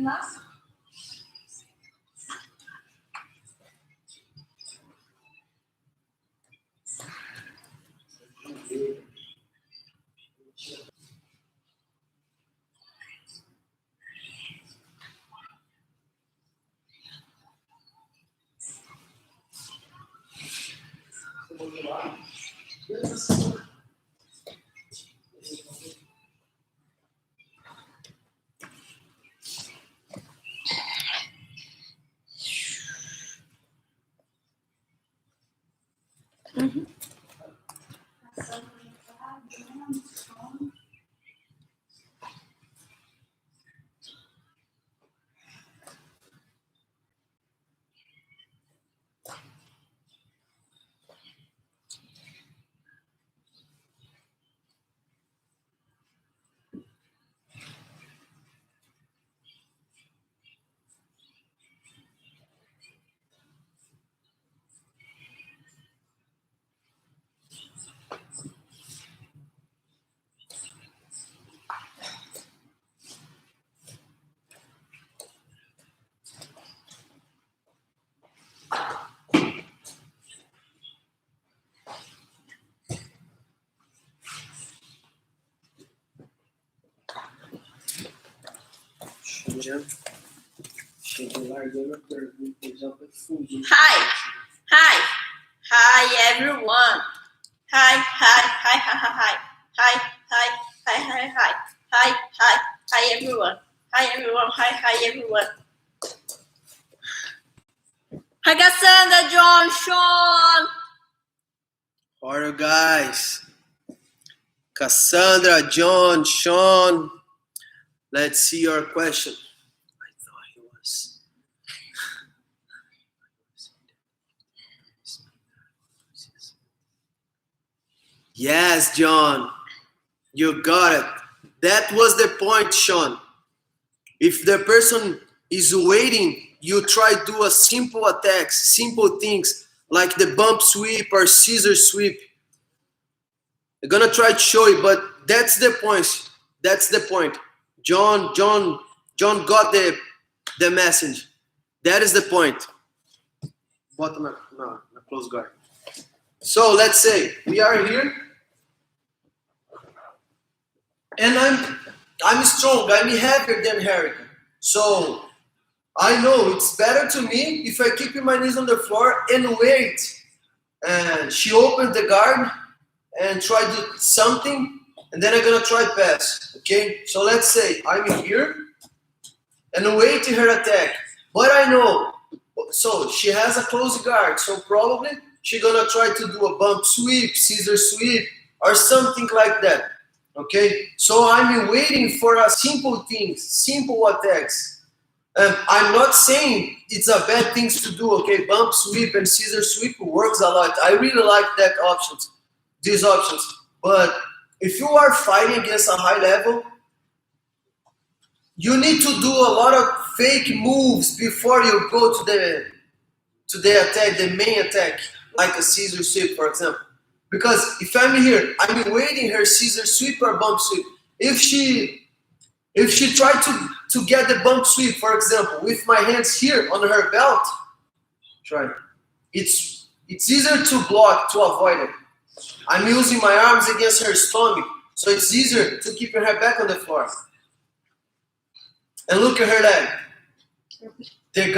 Hi everyone. Hi everyone. Hi everyone. Hi Cassandra, John, Sean. How are you guys? Cassandra, John, Sean. Let's see your question. I thought he was. Yes, John. You got it. That was the point, Sean. If the person is waiting, you try to do a simple attacks, simple things like the bump sweep or scissor sweep. I'm gonna try to show you, but that's the point. That's the point. John got the message. That is the point. Bottom no, close guard. So let's say we are here, and I'm strong. I'm heavier than Erica. So I know it's better to me if I keep my knees on the floor and wait. And she opened the guard and try to do something, and then I'm gonna try pass. Okay? So let's say I'm here and wait to her attack. But I know, so she has a close guard, so probably she's gonna try to do a bump sweep, scissor sweep, or something like that. Okay? So I'm waiting for a simple things, simple attacks. I'm not saying it's a bad things to do, okay? Bump sweep and scissor sweep works a lot. I really like these options. But if you are fighting against a high level, you need to do a lot of fake moves before you go to the attack, the main attack, like a scissor sweep, for example. Because if I'm here, I'm waiting her scissor sweep or bump sweep. If she tried to get the bump sweep, for example, with my hands here on her belt, try. It's easier to block, to avoid it. I'm using my arms against her stomach, so it's easier to keep her back on the floor. And look at her leg. The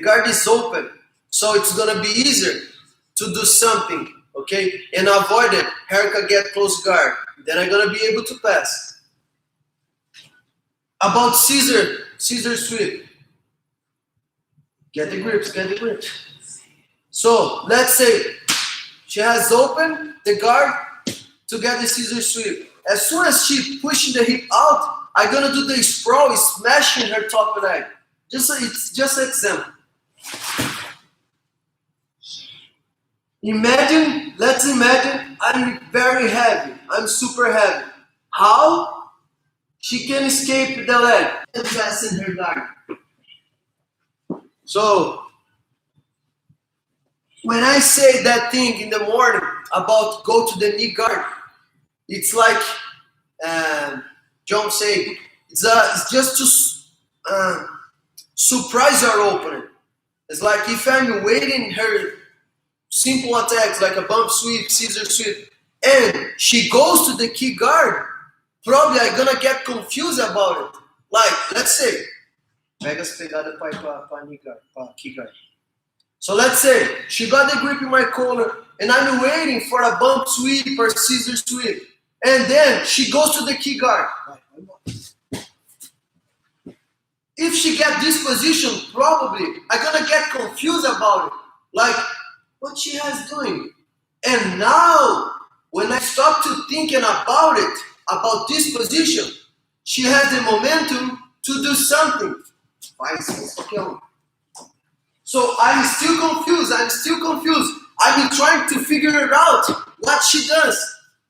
guard is open, so it's gonna be easier to do something, okay? And avoid it. Her can get close guard. Then I'm gonna be able to pass. About scissor sweep. Get the grips. So let's say she has opened the guard to get the scissor sweep. As soon as she pushes the hip out, I'm gonna do the sprawl, smashing her top leg. It's just an example. Let's imagine I'm very heavy. I'm super heavy. How? She can escape the leg and pass in her guard. So, when I say that thing in the morning about go to the knee guard, it's like John said, it's just to surprise your opponent. It's like if I'm waiting her simple attacks like a bump sweep, scissor sweep, and she goes to the key guard, probably I'm gonna get confused about it. Like, let's say, pega as pegadas para key guard. So let's say she got the grip in my corner and I'm waiting for a bump sweep or scissor sweep. And then she goes to the key guard. If she get this position, probably I'm gonna get confused about it. Like, what she has doing. And now, when I stop to thinking about it, about this position, she has the momentum to do something. So I'm still confused. I've been trying to figure it out, what she does.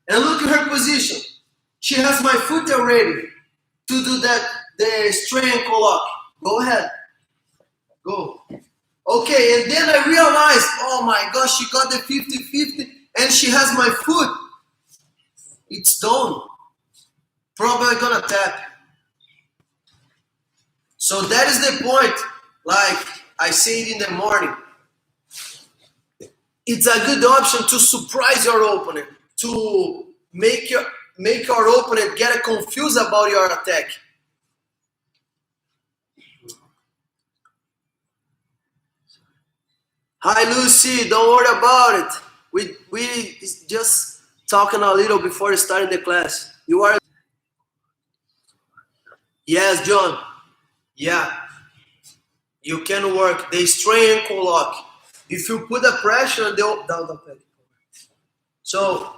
And look at her position. She has my foot already to do that, the straight ankle lock. Go ahead. Go. Okay, and then I realized, oh my gosh, she got the 50-50 and she has my foot. It's done. Probably gonna tap. So that is the point. Like I said in the morning, it's a good option to surprise your opponent, to make your opponent get confused about your attack. Hi Lucy, don't worry about it. We just talking a little before starting the class. You are. Yes, John. Yeah. You can work the straight ankle lock. If you put the pressure, they'll down the peg. So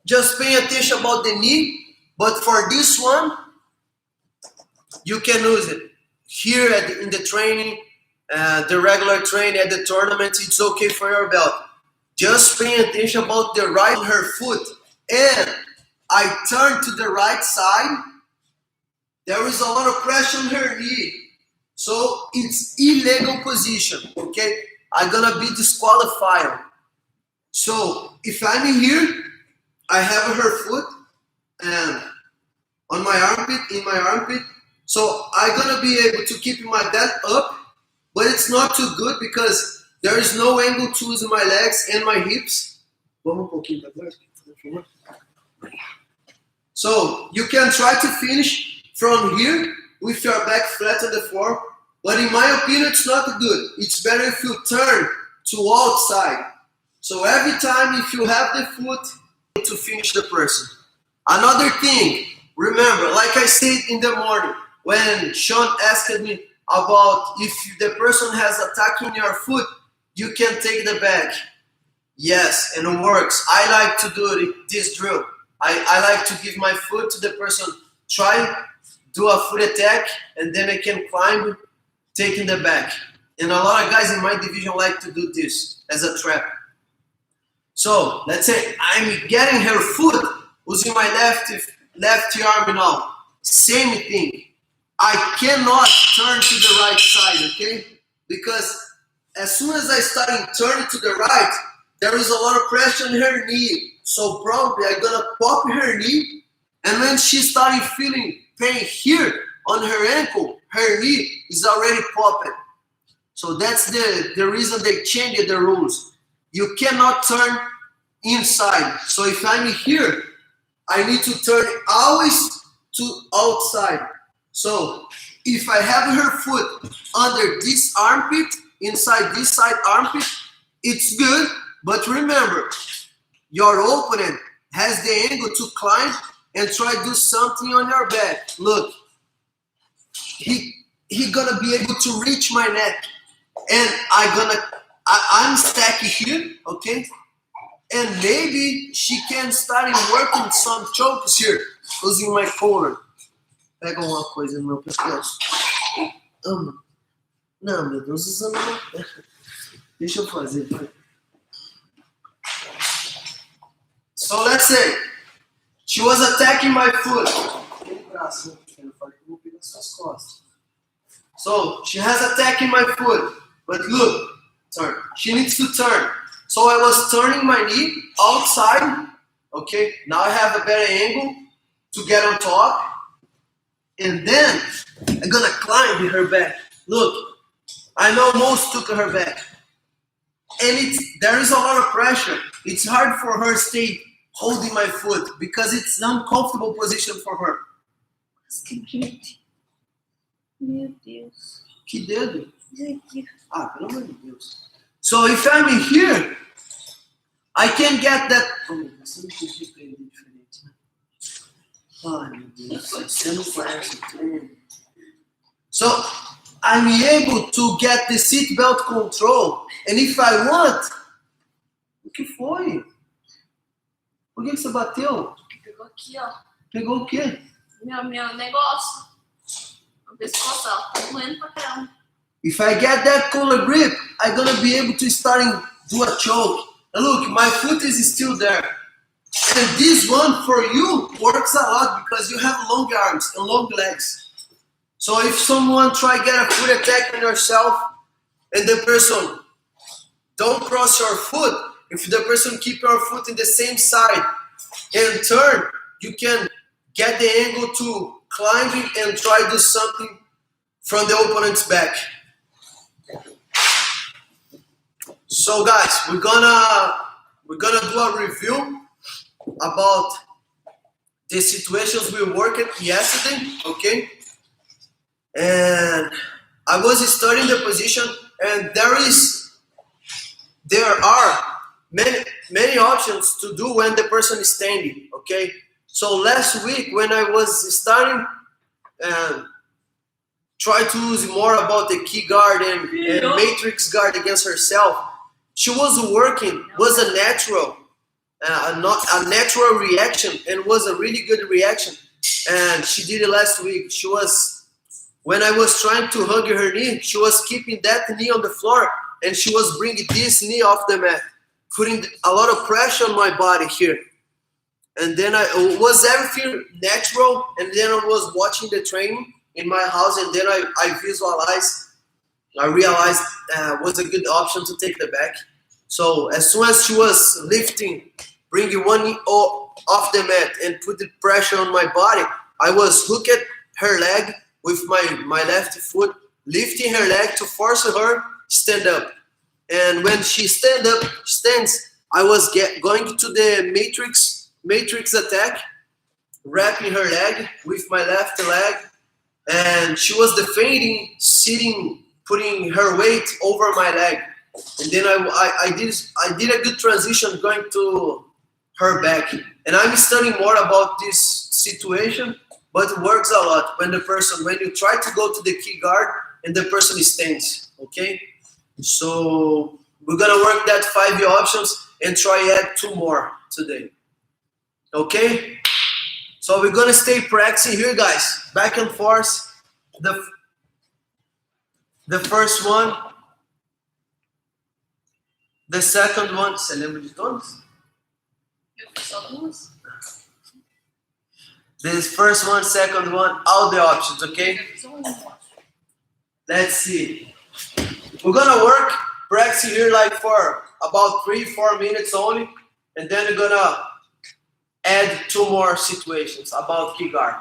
just pay attention about the knee. But for this one, you can use it here in the training, the regular training at the tournament. It's okay for your belt. Just pay attention about the right on her foot. And I turn to the right side. There is a lot of pressure on her knee. So it's illegal position, okay? I'm gonna be disqualified. So if I'm in here, I have her foot and on my armpit, in my armpit. So I'm gonna be able to keep my back up, but it's not too good because there is no angle to use my legs and my hips. So you can try to finish from here with your back flat on the floor. But in my opinion, it's not good. It's better if you turn to outside. So every time if you have the foot to finish the person. Another thing, remember, like I said in the morning, when Sean asked me about if the person has attack in your foot, you can take the back. Yes, and it works. I like to do this drill. I like to give my foot to the person, try, do a foot attack, and then I can climb, taking the back. And a lot of guys in my division like to do this as a trap. So let's say I'm getting her foot using my left arm now. Same thing. I cannot turn to the right side, okay? Because as soon as I start turning to the right, there is a lot of pressure on her knee. So probably I'm gonna pop her knee, and when she started feeling pain here on her ankle, her knee is already popping. So that's the reason they changed the rules. You cannot turn inside. So if I'm here, I need to turn always to outside. So if I have her foot under this armpit, inside this side armpit, it's good. But remember, your opponent has the angle to climb and try to do something on your back. Look, he gonna be able to reach my neck, and I'm stacking here, okay? And maybe she can start working some chokes here, using my corner. Pega uma coisa no meu pescoço. Não, meu Deus, usando. Deixa eu fazer. So let's say she was attacking my foot. So she has attacking my foot, but look, turn. She needs to turn. So I was turning my knee outside. Okay, now I have a better angle to get on top. and then I'm gonna climb her back. Look, I almost took her back. And there is a lot of pressure. It's hard for her to stay holding my foot because it's an uncomfortable position for her. Meu Deus. Que dedo? Aqui. Ah, pelo amor de Deus. So if I'm in here, I can get that. Oh, você não podia aprender diferente, né? Ai, meu Deus. Você não conhece o treino. So I'm able to get the seatbelt control. And if I want. O que foi? Por que você bateu? Pegou aqui, ó. Pegou o quê? Meu negócio. O pescoço, ó. Tá doendo pra caramba. If I get that cooler grip, I'm gonna be able to start and do a choke. And look, my foot is still there. And this one for you works a lot because you have long arms and long legs. So if someone try get a foot attack on yourself and the person don't cross your foot, if the person keep your foot in the same side and turn, you can get the angle to climbing and try to do something from the opponent's back. So guys, we're gonna do a review about the situations we worked yesterday, okay? And I was studying the position, and there are many options to do when the person is standing, okay? So last week when I was starting and try to use more about the key guard and matrix guard against herself, she was working, was a natural reaction, and was a really good reaction. And she did it last week. When I was trying to hug her knee, she was keeping that knee on the floor, and she was bringing this knee off the mat, putting a lot of pressure on my body here. And then was everything natural, and then I was watching the training in my house, and then I realized was a good option to take the back. So as soon as she was lifting, bringing one knee off the mat and put the pressure on my body, I was hooked her leg with my left foot, lifting her leg to force her stand up. And when she stands, I was going to the matrix attack, wrapping her leg with my left leg, and she was defending, sitting, putting her weight over my leg. And then I did a good transition going to her back. And I'm studying more about this situation, but it works a lot when you try to go to the key guard and the person stands, okay? So we're gonna work that 5 options and try add 2 more today, okay? So we're gonna stay practicing here, guys, back and forth. The first one, the second one, você lembra de todos? Eu fiz só 2. This first one, second one, all the options, okay? Eu fiz só 1, eu acho. Let's see. We're gonna work practicing here like for about 3-4 minutes only, and then we're gonna add 2 more situations about key guard.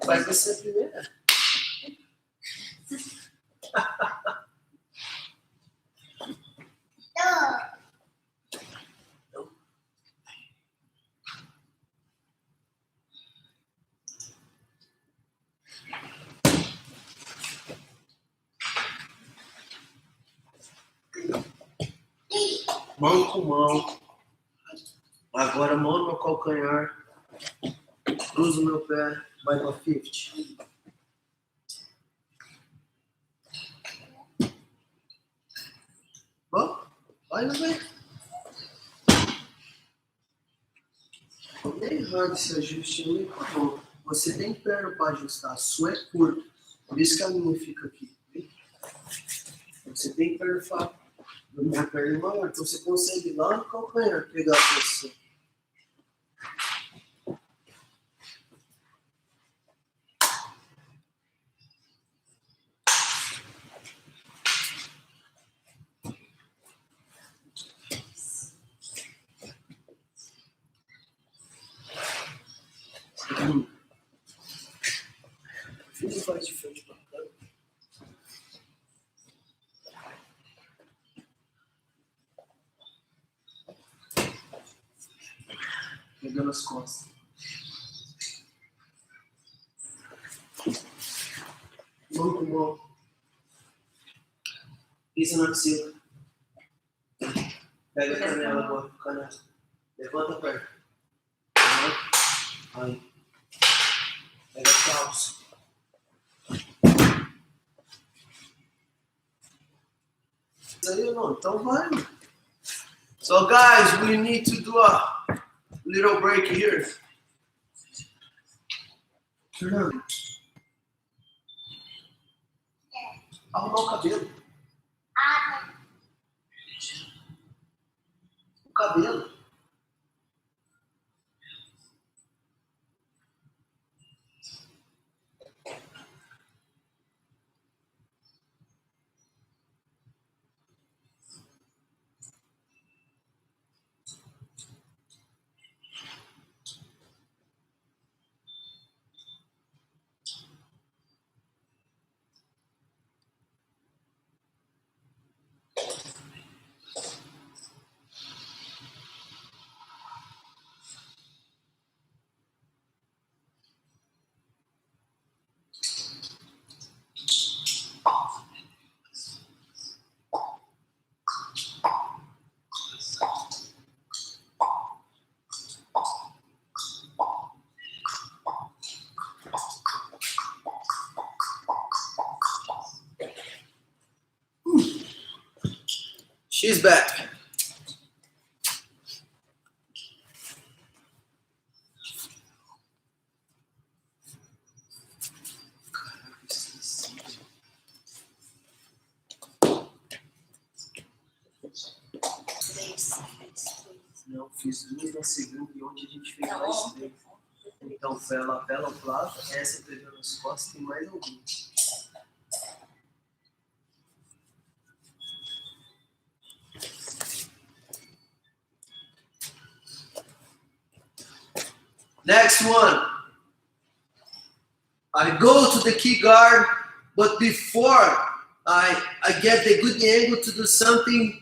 Vai você primeiro. Mão com mão. Agora mão no meu calcanhar. Cruzo o meu pé. Vai para 50. Ó, vai, não vai. É errado esse ajuste aí. Bom, você tem perna para ajustar. A sua é curta. Por isso que a minha fica aqui. Você tem perna para... Minha perna é maior, então você consegue ir lá no calcanhar pegar a posição. Fiz mais de frente pra cá. Pegando as costas. Mão com mão. Pisa na axila. Pega a canela agora. Canela. Levanta a perna. Aí. Pega a calça. Isso aí, não. Então vai. So guys, we need to do a little break here. Fernando. Arrumar o cabelo. O cabelo. She's back. Não, fiz duas na segunda e ontem a gente fez mais três. Então, vela plata, essa pegando as costas e mais algumas. Next one. I go to the key guard, but before I get the good angle to do something,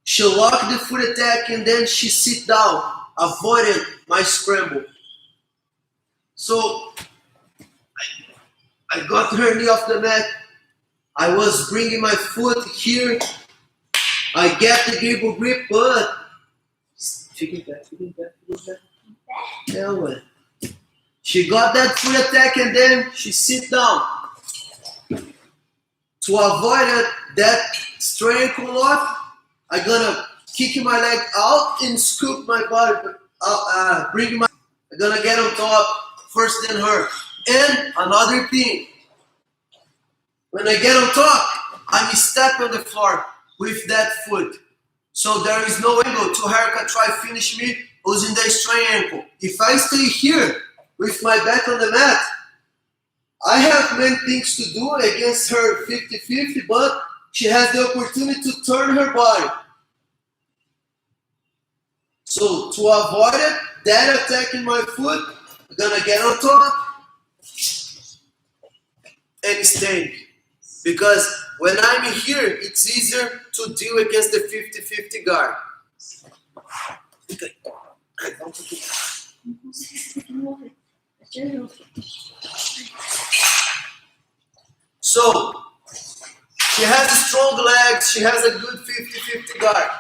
she locked the foot attack and then she sit down, avoided my scramble. So I got her knee off the mat. I was bringing my foot here. I get the dribble grip, but fica em pé. Yeah, well. She got that foot attack and then she sit down. To avoid that straight ankle lock, I'm gonna kick my leg out and scoop my body, I'm gonna get on top first than her. And another thing, when I get on top, I'm step on the floor with that foot. So there is no angle to Erica try finish me using the straight ankle. If I stay here with my back on the mat, I have many things to do against her 50-50, but she has the opportunity to turn her body. So to avoid it, that attack in my foot, I'm gonna get on top and stay. Because when I'm here, it's easier to deal against the 50-50 guard. Okay. So, she has strong legs, she has a good 50-50 guard.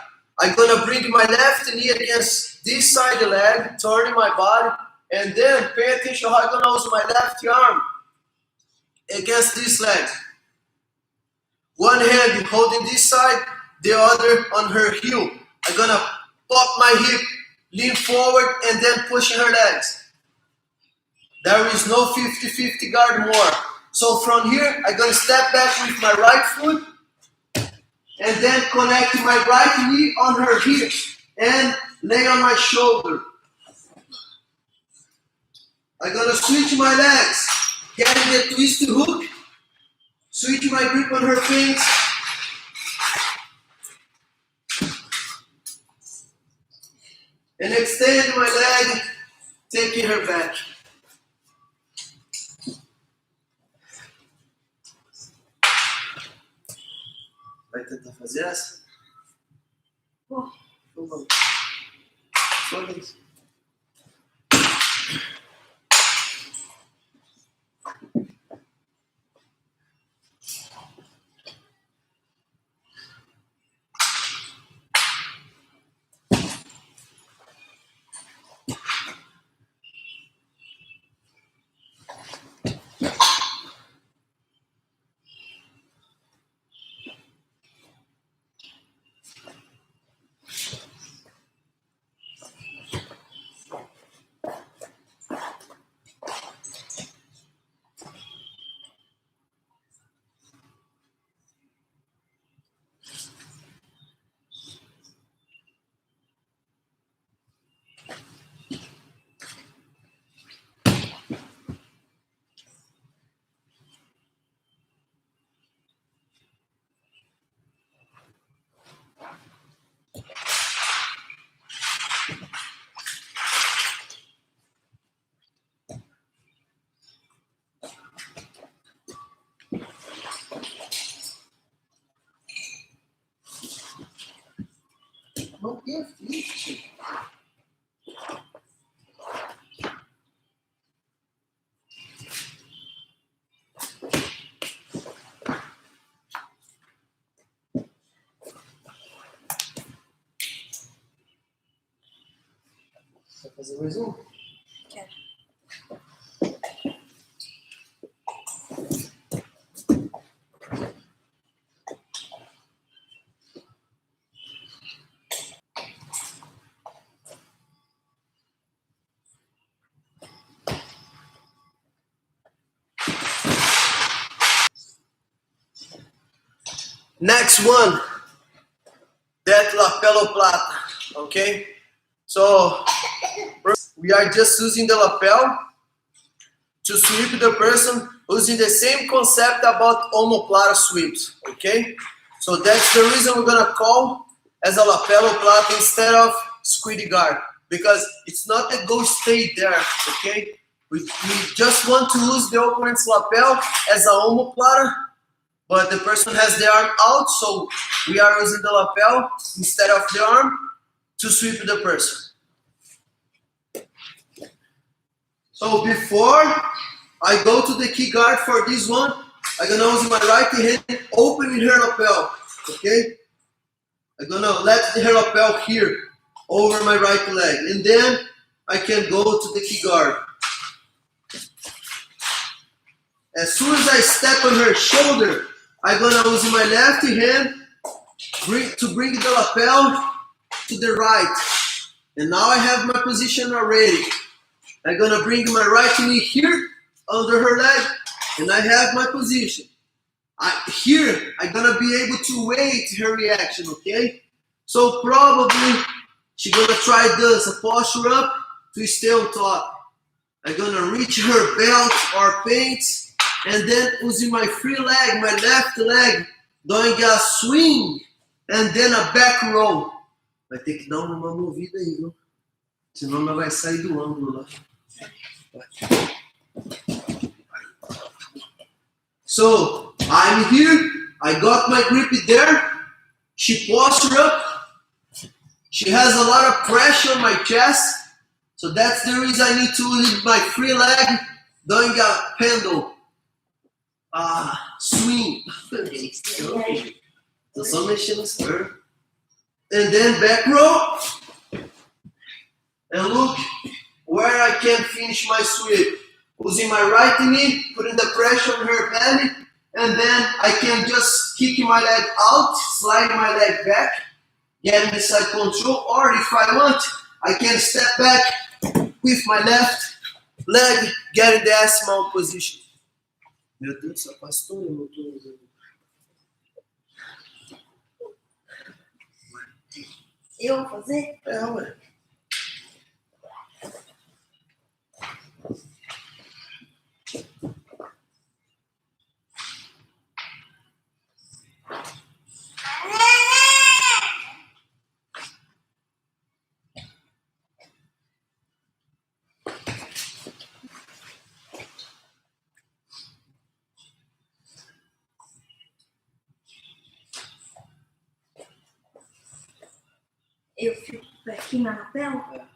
I'm gonna bring my left knee against this side leg, turning my body, and then pay attention how I'm gonna use my left arm against this leg. One hand holding this side, the other on her heel. I'm gonna pop my hip, lean forward, and then pushing her legs. There is no 50-50 guard more. So from here, I'm gonna step back with my right foot, and then connect my right knee on her hip, and lay on my shoulder. I'm gonna switch my legs, getting the twisted hook, switch my grip on her fins, and extend my leg, taking her back. Vai tentar fazer essa? Vou. Então vamos. Só vez. Não tem ficha. Quer fazer mais um? Quero. Next one, that lapel plata, okay? So we are just using the lapel to sweep the person using the same concept about omoplata sweeps, okay? So that's the reason we're gonna call as a lapel plata instead of squiddy guard, because it's not that go stay there, okay? We just want to use the opponent's lapel as a omoplata, but the person has the arm out, so we are using the lapel instead of the arm to sweep the person. So before I go to the key guard for this one, I'm gonna use my right hand opening her lapel, okay? I'm gonna let her lapel here over my right leg, and then I can go to the key guard. As soon as I step on her shoulder, I'm gonna use my left hand to bring the lapel to the right. And now I have my position already. I'm gonna bring my right knee here under her leg, and I have my position. Here, I'm gonna be able to wait her reaction, okay? So probably she's gonna try this, a posture up to stay on top. I'm gonna reach her belt or pants, and then using my free leg, my left leg, doing a swing, and then a back roll. Vai ter que dar uma movida aí, viu? Senão não vai sair do ângulo lá. So, I'm here, I got my grip there, she posture up, she has a lot of pressure on my chest, so that's the reason I need to use my free leg, doing a pendle, swing. Tô só mexendo as pernas. And then back row, and look where I can finish my sweep. Using my right knee, putting the pressure on her belly, and then I can just kick my leg out, slide my leg back, getting the side control, or if I want, I can step back with my left leg, getting the S-mount position. Meu Deus, essa pastora eu não tô usando. Eu vou fazer? É, ué. Eu fico aqui na lapela?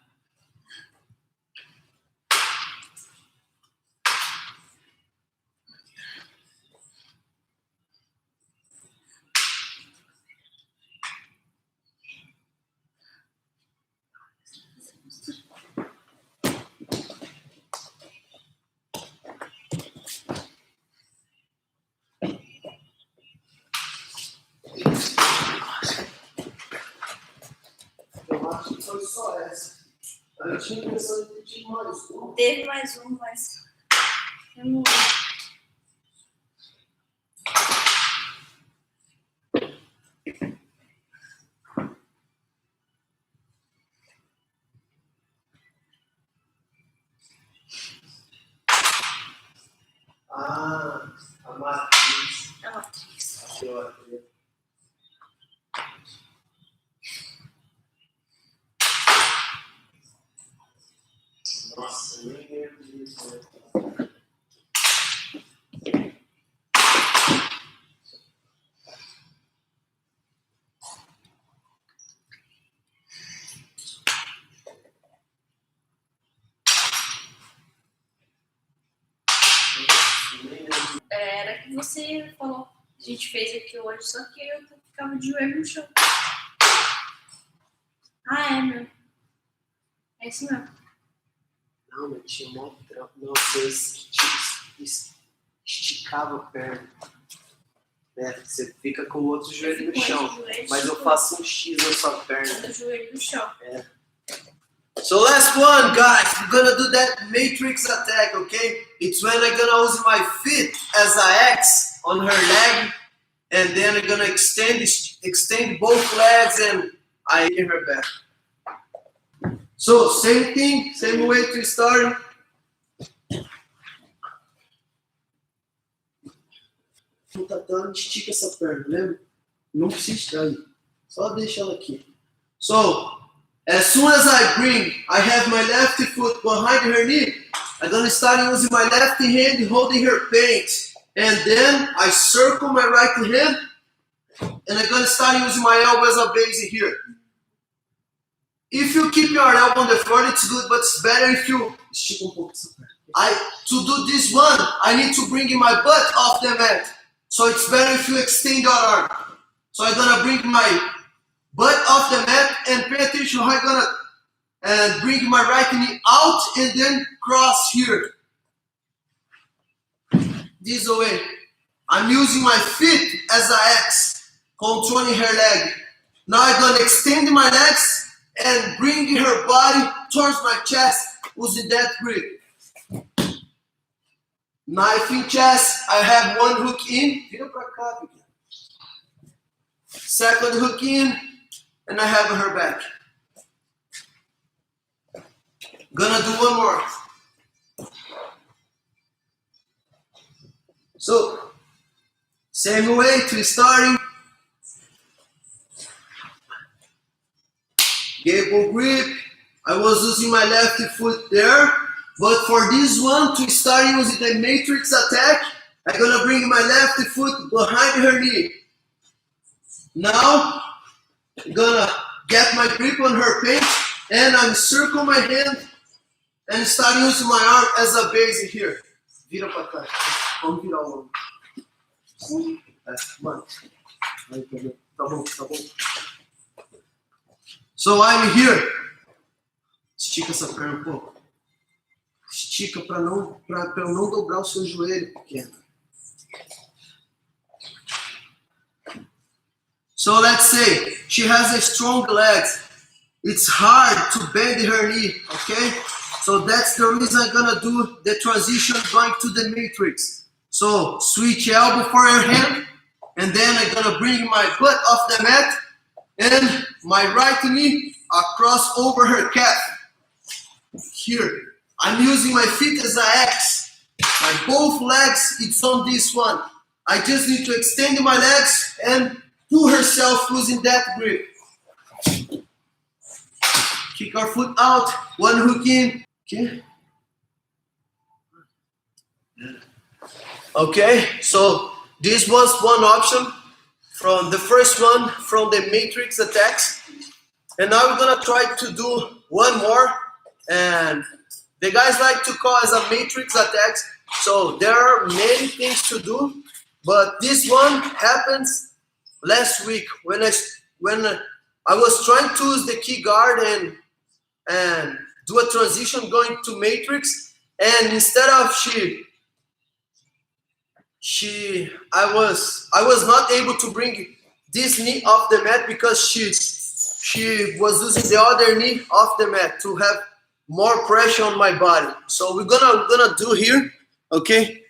Eu acho que foi só essa. Eu tinha a impressão de ter tido mais um. Teve mais um, mas eu não. Ah, a matriz. É uma atriz. Aqui, ó. Nossa, nem lembro disso, né? Era que você falou. A gente fez aqui hoje, só que eu ficava de joelho no chão. Ah, é, meu. É isso mesmo. Não, mas tinha um monte de trampo. Nossa, eu esticava a perna. Né? Você fica com o outro joelho no chão. Mas eu faço um X na sua perna. O joelho no chão. É. So last one, guys. We're gonna do that matrix attack, okay? It's when I'm gonna use my feet as a X on her leg, and then I'm gonna extend both legs and I hit her back. So same thing, same way to start. No tatame, estica essa perna, lembra? Não precisa esticar, só deixa ela aqui. So, as soon as I bring, I have my left foot behind her knee. I'm gonna start using my left hand holding her pants. And then I circle my right hand. And I'm gonna start using my elbow as a base here. If you keep your elbow on the floor, it's good, but it's better if you... Estica pouco essa perna. To do this one, I need to bring my butt off the mat. So it's better if you extend your arm. So I'm gonna bring my butt off the mat and pay attention how I'm gonna bring my right knee out and then cross here. This way. I'm using my feet as an X, controlling her leg. Now I'm gonna extend my legs and bring her body towards my chest using that grip. Knife in chest, I have one hook in. Vira pra cá, pequeno. Second hook in, and I have her back. Gonna do one more. So, same way to starting. Gable grip. I was using my left foot there. But for this one, to start using the matrix attack, I'm gonna bring my left foot behind her knee. Now, I'm gonna get my grip on her pants, and I'm circle my hand and start using my arm as a base here. Vira pra cá. Vamos virar o ombro. Mano. Tá bom, tá bom. So I'm here. Estica essa perna um pouco. Estica para eu não dobrar o seu joelho pequeno. So let's say she has a strong legs. It's hard to bend her knee, okay? So that's the reason I'm gonna do the transition going to the matrix. So switch elbow for her hand, and then I'm gonna bring my butt off the mat and my right knee across over her calf. Here. I'm using my feet as an X. My both legs, it's on this one. I just need to extend my legs and pull herself using that grip. Kick our foot out, one hook in. Okay. Okay, so this was one option from the first one from the matrix attacks. And now we're gonna try to do one more. And the guys like to call as a matrix attacks. So there are many things to do, but this one happens last week when I was trying to use the key guard and do a transition going to matrix, and instead of I was not able to bring this knee off the mat because she was using the other knee off the mat to have more pressure on my body. So we're gonna do here, okay?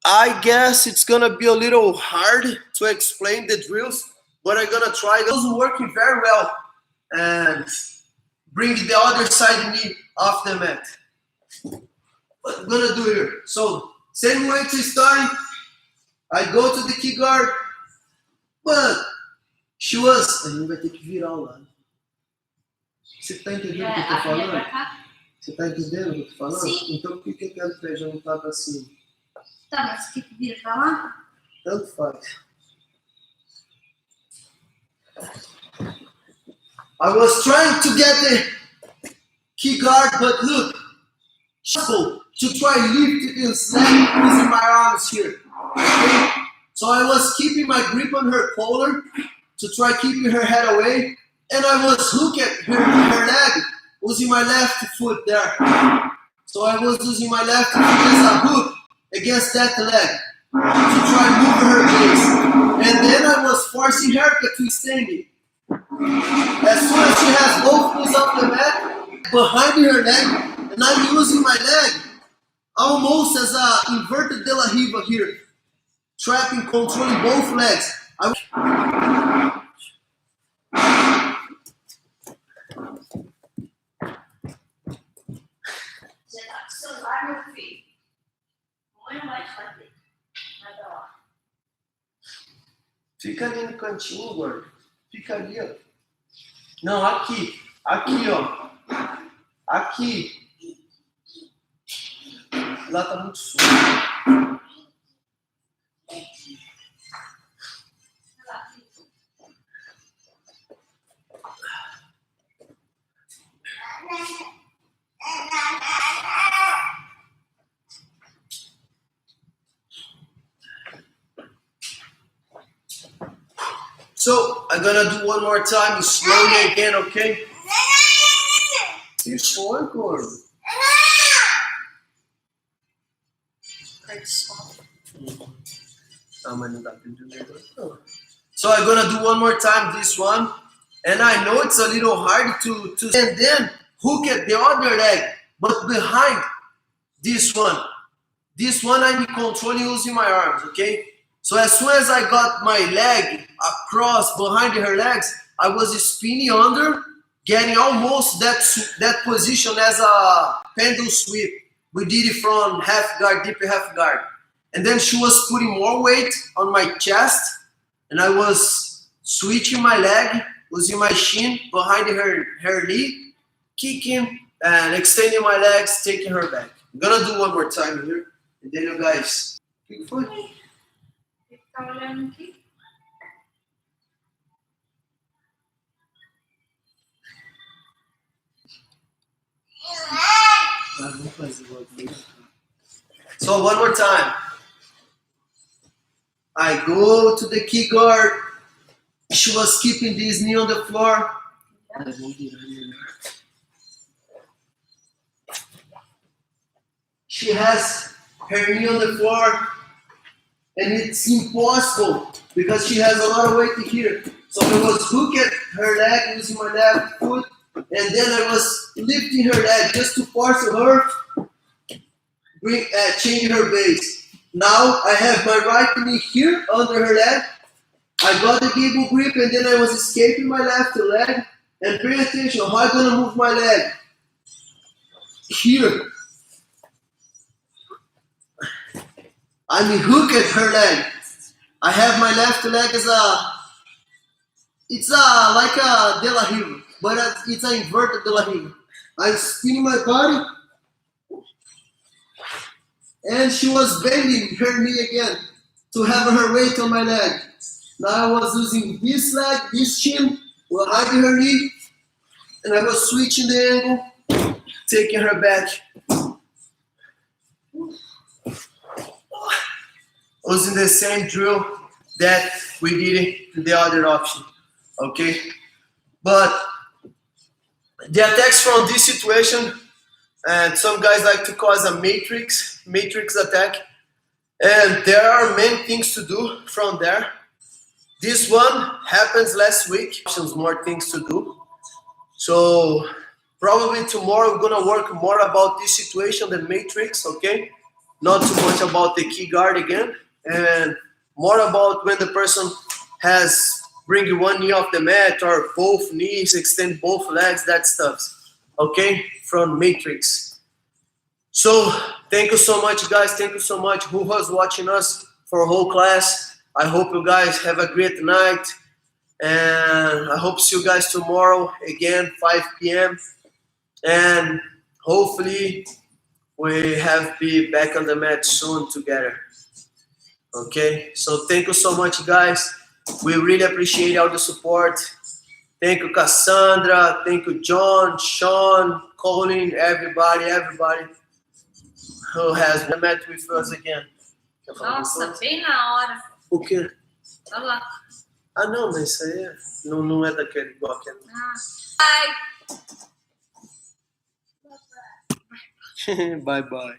I guess it's gonna be a little hard to explain the drills, but I'm gonna try. Those are working very well, and bring the other side knee off the mat. What I'm gonna do here? So same way to start. I go to the key guard, but she was. A gente vai ter que virar o lado. Você tá entendendo o que eu tô falando? Você tá entendendo o que eu tô falando? Sim. Então por que aquele pé já não tá pra cima? Tá, mas o que vira pra lá? Tanto faz. I was trying to get the key guard, but look, to try lift this leg using my arms here. Okay? So I was keeping my grip on her collar to try keeping her head away, and I was hooking her leg using my left foot there. So I was using my left foot as a hook against that leg to try move her base. And then I was forcing her to standing. As soon as she has both knees off the mat, behind her leg, and I'm using my leg almost as a inverted de la riva here, trapping, controlling both legs. Fica ali no cantinho, gordo. Fica ali, ó. Não, aqui. Aqui, ó. Aqui. Lá tá muito sujo. So I'm gonna do one more time, slowly again, okay? You sure, Gordon? So I'm gonna do one more time this one, and I know it's a little hard to and then hook at the other leg, but behind this one I'm controlling using my arms, okay? So as soon as I got my leg across behind her legs, I was spinning under, getting almost that position as a pendulum sweep. We did it from half guard, deep half guard. And then she was putting more weight on my chest, and I was switching my leg, using my shin behind her knee, kicking and extending my legs, taking her back. I'm gonna do one more time here, and then you guys, kick foot. Tá olhando aqui? So one more time. I go to the key guard. She was keeping this knee on the floor. She has her knee on the floor. And it's impossible because she has a lot of weight here. So I was hooking her leg using my left foot, and then I was lifting her leg just to force her, changing her base. Now I have my right knee here under her leg. I got the gable grip, and then I was escaping my left leg. And pay attention how I'm gonna move my leg here. I'm hooked at her leg. I have my left leg as like a de la riva, but it's an inverted de la riva. I'm spinning my body, and she was bending her knee again to have her weight on my leg. Now I was using this leg, this shin, behind her knee, And I was switching the angle, taking her back. Using the same drill that we did in the other option, okay? But the attacks from this situation, and some guys like to call it a matrix attack, and there are many things to do from there. This one happens last week, more things to do. So probably tomorrow we're gonna work more about this situation, the matrix, okay? Not too much about the key guard again, and more about when the person has bring one knee off the mat or both knees, extend both legs, that stuff, okay? From matrix. So thank you so much, guys. Thank you so much who was watching us for a whole class. I hope you guys have a great night, and I hope to see you guys tomorrow again, 5 p.m. And hopefully we have be back on the mat soon together. Okay, so thank you so much, guys. We really appreciate all the support. Thank you, Cassandra. Thank you, John, Sean, Colin, everybody who has met with us again. Nossa, bem na hora. O quê? Olha lá. Ah, não, mas isso aí não é daquele igual aquele. Ah. Bye. Bye, bye.